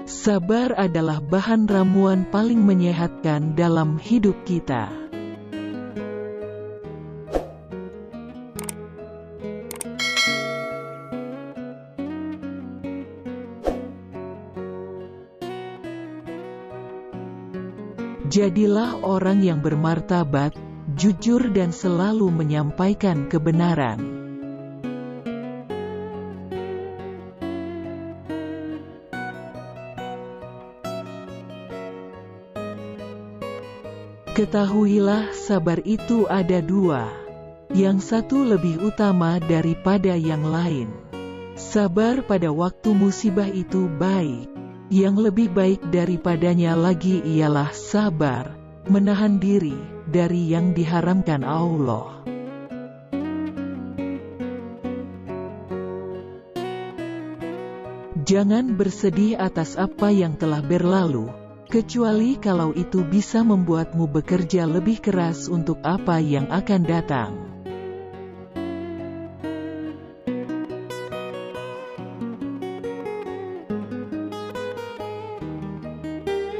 Sabar adalah bahan ramuan paling menyehatkan dalam hidup kita. Jadilah orang yang bermartabat, jujur dan selalu menyampaikan kebenaran. Ketahuilah sabar itu ada dua. Yang satu lebih utama daripada yang lain. Sabar pada waktu musibah itu baik. Yang lebih baik daripadanya lagi ialah sabar, menahan diri dari yang diharamkan Allah. Jangan bersedih atas apa yang telah berlalu, kecuali kalau itu bisa membuatmu bekerja lebih keras untuk apa yang akan datang.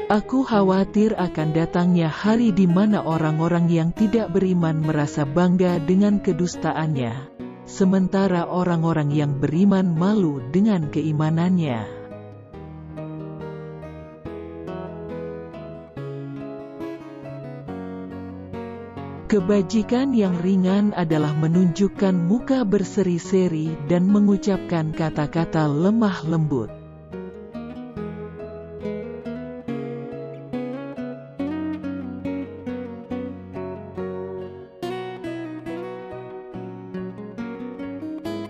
Aku khawatir akan datangnya hari di mana orang-orang yang tidak beriman merasa bangga dengan kedustaannya, sementara orang-orang yang beriman malu dengan keimanannya. Kebajikan yang ringan adalah menunjukkan muka berseri-seri dan mengucapkan kata-kata lemah lembut.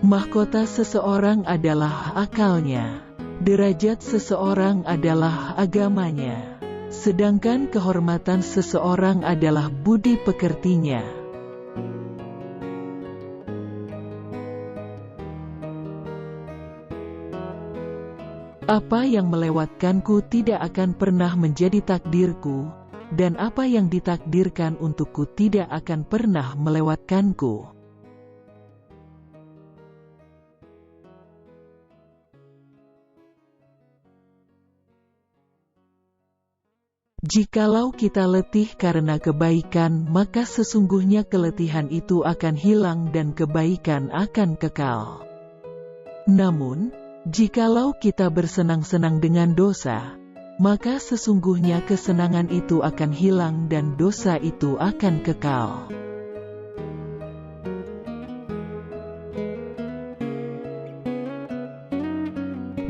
Mahkota seseorang adalah akalnya, derajat seseorang adalah agamanya, sedangkan kehormatan seseorang adalah budi pekertinya. Apa yang melewatkanku tidak akan pernah menjadi takdirku, dan apa yang ditakdirkan untukku tidak akan pernah melewatkanku. Jikalau kita letih karena kebaikan, maka sesungguhnya keletihan itu akan hilang dan kebaikan akan kekal. Namun, jikalau kita bersenang-senang dengan dosa, maka sesungguhnya kesenangan itu akan hilang dan dosa itu akan kekal.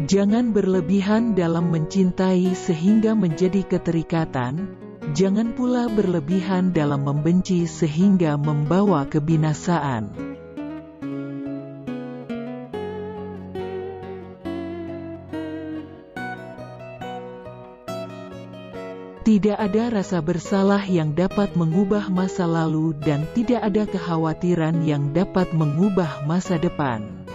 Jangan berlebihan dalam mencintai sehingga menjadi keterikatan, jangan pula berlebihan dalam membenci sehingga membawa kebinasaan. Tidak ada rasa bersalah yang dapat mengubah masa lalu dan tidak ada kekhawatiran yang dapat mengubah masa depan.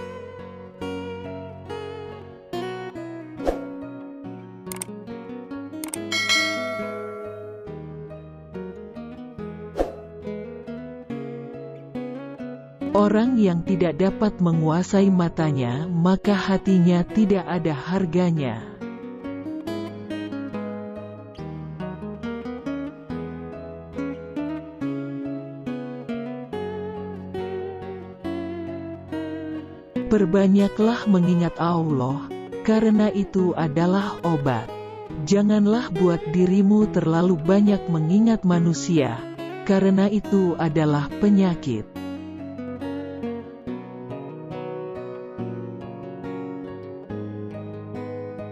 Orang yang tidak dapat menguasai matanya, maka hatinya tidak ada harganya. Perbanyaklah mengingat Allah, karena itu adalah obat. Janganlah buat dirimu terlalu banyak mengingat manusia, karena itu adalah penyakit.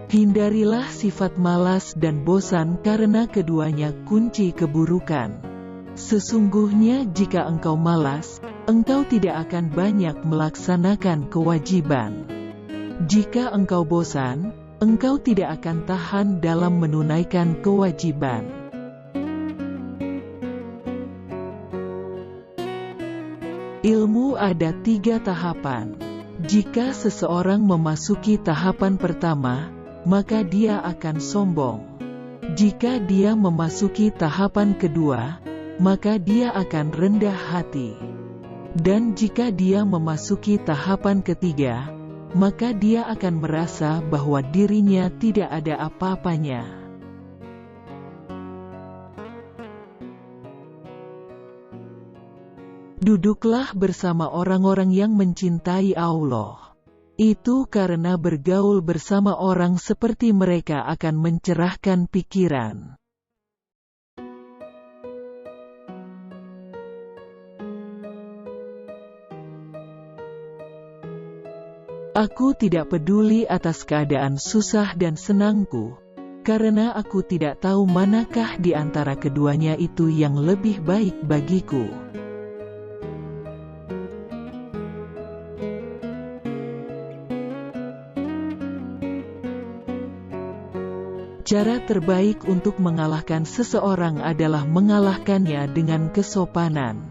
Hindarilah sifat malas dan bosan karena keduanya kunci keburukan. Sesungguhnya jika engkau malas, engkau tidak akan banyak melaksanakan kewajiban. Jika engkau bosan, engkau tidak akan tahan dalam menunaikan kewajiban. Ilmu ada 3 tahapan. Jika seseorang memasuki tahapan pertama, maka dia akan sombong. Jika dia memasuki tahapan kedua, maka dia akan rendah hati. Dan jika dia memasuki tahapan ketiga, maka dia akan merasa bahwa dirinya tidak ada apa-apanya. Duduklah bersama orang-orang yang mencintai Allah. Itu karena bergaul bersama orang seperti mereka akan mencerahkan pikiran. Aku tidak peduli atas keadaan susah dan senangku, karena aku tidak tahu manakah di antara keduanya itu yang lebih baik bagiku. Cara terbaik untuk mengalahkan seseorang adalah mengalahkannya dengan kesopanan.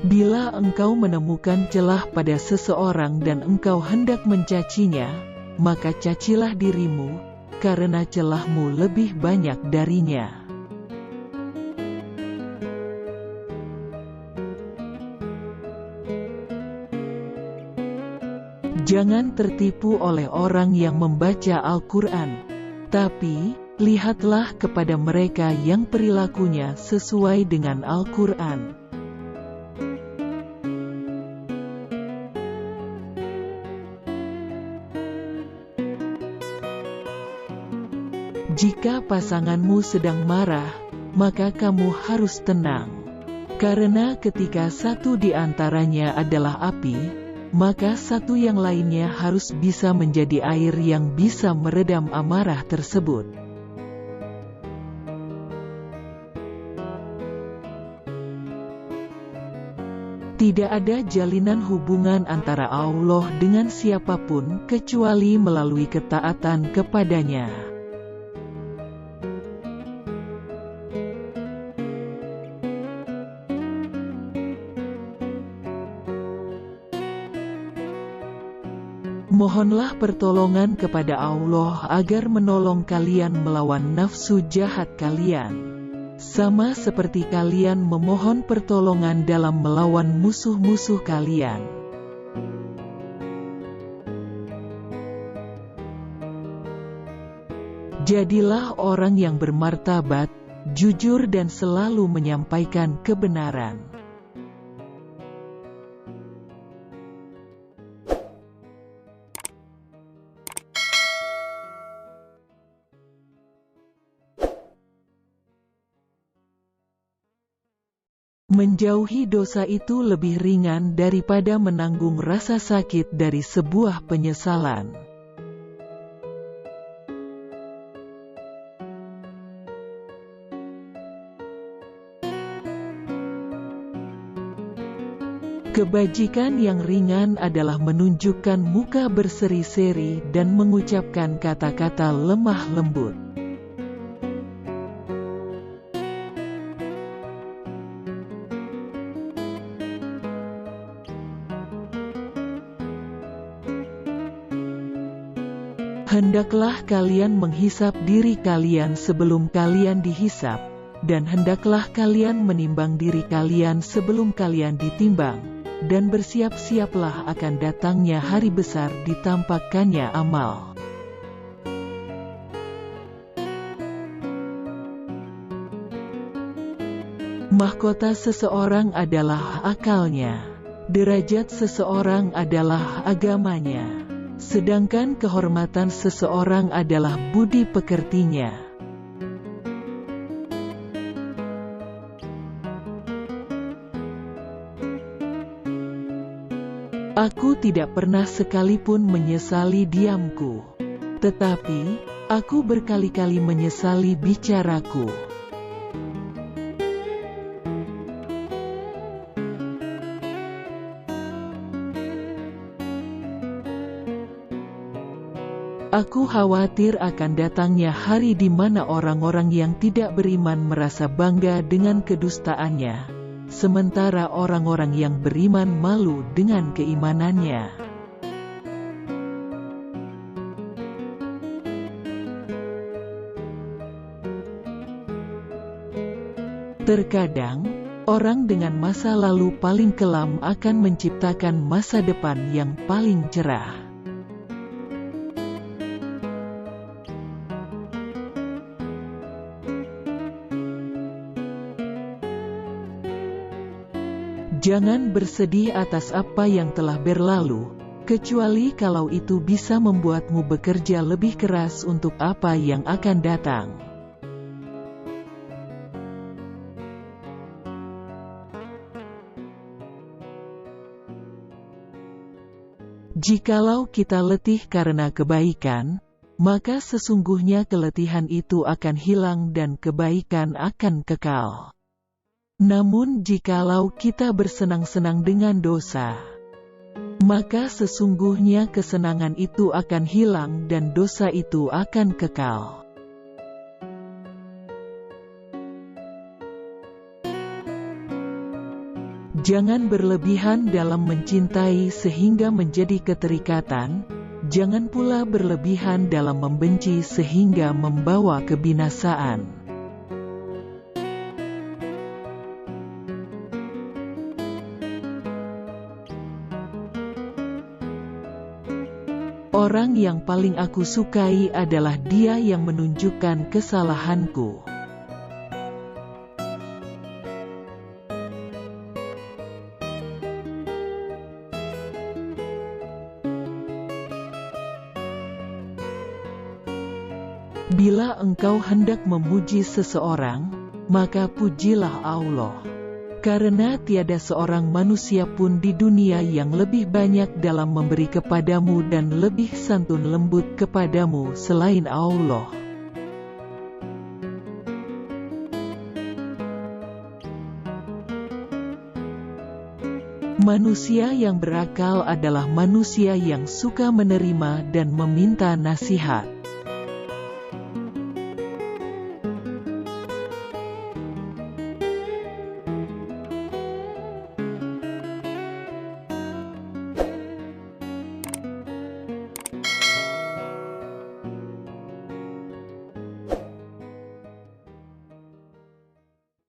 Bila engkau menemukan celah pada seseorang dan engkau hendak mencacinya, maka cacilah dirimu, karena celahmu lebih banyak darinya. Jangan tertipu oleh orang yang membaca Al-Quran, tapi lihatlah kepada mereka yang perilakunya sesuai dengan Al-Quran. Jika pasanganmu sedang marah, maka kamu harus tenang. Karena ketika satu di antaranya adalah api, maka satu yang lainnya harus bisa menjadi air yang bisa meredam amarah tersebut. Tidak ada jalinan hubungan antara Allah dengan siapapun kecuali melalui ketaatan kepadanya. Mohonlah pertolongan kepada Allah agar menolong kalian melawan nafsu jahat kalian. Sama seperti kalian memohon pertolongan dalam melawan musuh-musuh kalian. Jadilah orang yang bermartabat, jujur dan selalu menyampaikan kebenaran. Menjauhi dosa itu lebih ringan daripada menanggung rasa sakit dari sebuah penyesalan. Kebajikan yang ringan adalah menunjukkan muka berseri-seri dan mengucapkan kata-kata lemah lembut. Hendaklah kalian menghisap diri kalian sebelum kalian dihisap, dan hendaklah kalian menimbang diri kalian sebelum kalian ditimbang, dan bersiap-siaplah akan datangnya hari besar ditampakkannya amal. Mahkota seseorang adalah akalnya, derajat seseorang adalah agamanya. Sedangkan kehormatan seseorang adalah budi pekertinya. Aku tidak pernah sekalipun menyesali diamku, tetapi aku berkali-kali menyesali bicaraku. Aku khawatir akan datangnya hari di mana orang-orang yang tidak beriman merasa bangga dengan kedustaannya, sementara orang-orang yang beriman malu dengan keimanannya. Terkadang, orang dengan masa lalu paling kelam akan menciptakan masa depan yang paling cerah. Jangan bersedih atas apa yang telah berlalu, kecuali kalau itu bisa membuatmu bekerja lebih keras untuk apa yang akan datang. Jikalau kita letih karena kebaikan, maka sesungguhnya keletihan itu akan hilang dan kebaikan akan kekal. Namun jikalau kita bersenang-senang dengan dosa, maka sesungguhnya kesenangan itu akan hilang dan dosa itu akan kekal. Jangan berlebihan dalam mencintai sehingga menjadi keterikatan, jangan pula berlebihan dalam membenci sehingga membawa kebinasaan. Orang yang paling aku sukai adalah dia yang menunjukkan kesalahanku. Bila engkau hendak memuji seseorang, maka pujilah Allah. Karena tiada seorang manusia pun di dunia yang lebih banyak dalam memberi kepadamu dan lebih santun lembut kepadamu selain Allah. Manusia yang berakal adalah manusia yang suka menerima dan meminta nasihat.